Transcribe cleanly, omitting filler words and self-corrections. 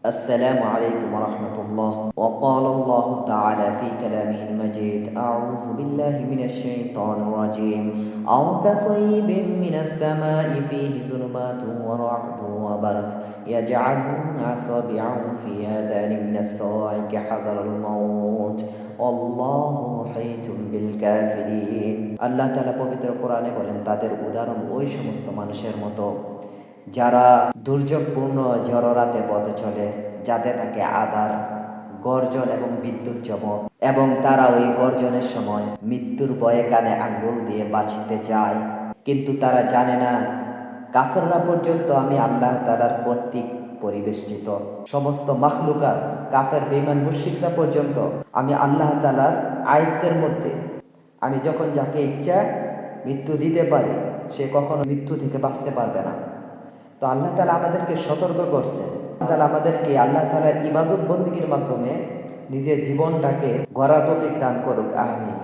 السلام عليكم ورحمة الله. وقال الله تعالى في كلامه المجيد: أعوذ بالله من الشيطان الرجيم. أو كصيب من السماء فيه ظلمات ورعد وبرق يجعلون أصابعهم في آذانهم من الصواعق حذر الموت والله محيط بالكافرين. আল্লাহ তাআলা পবিত্র কোরআনে বলেন, তাদের উদাহরণ ওই সমস্ত মানুষের মতো যারা দুর্যোগপূর্ণ ঝড় রাতে পথে চলে, যাতে থাকে আঁধার, গর্জন এবং বিদ্যুৎ চমক, এবং তারা ওই গর্জনের সময় মৃত্যুর ভয়ে কানে আঙ্গুল দিয়ে বাঁচতে চায়, কিন্তু তারা জানে না কাফেররা পর্যন্ত আমি আল্লাহ তাআলার কর্তৃক পরিবেষ্টিত। সমস্ত মাখলুকাত, কাফের বেঈমান মুশরিকরা পর্যন্ত আমি আল্লাহ তাআলার আয়ত্তের মধ্যে। আমি যখন যাকে ইচ্ছা মৃত্যু দিতে পারি, সে কখনো মৃত্যু থেকে বাঁচতে পারবে না। তো আল্লাহ তাআলা আমাদেরকে সতর্ক করছে। আল্লাহ তাআলা আমাদেরকে আল্লাহ তাআলার ইবাদত বন্দেগীর মাধ্যমে নিজের জীবনটাকে গড়ার তৌফিক দান করুক। আমিন।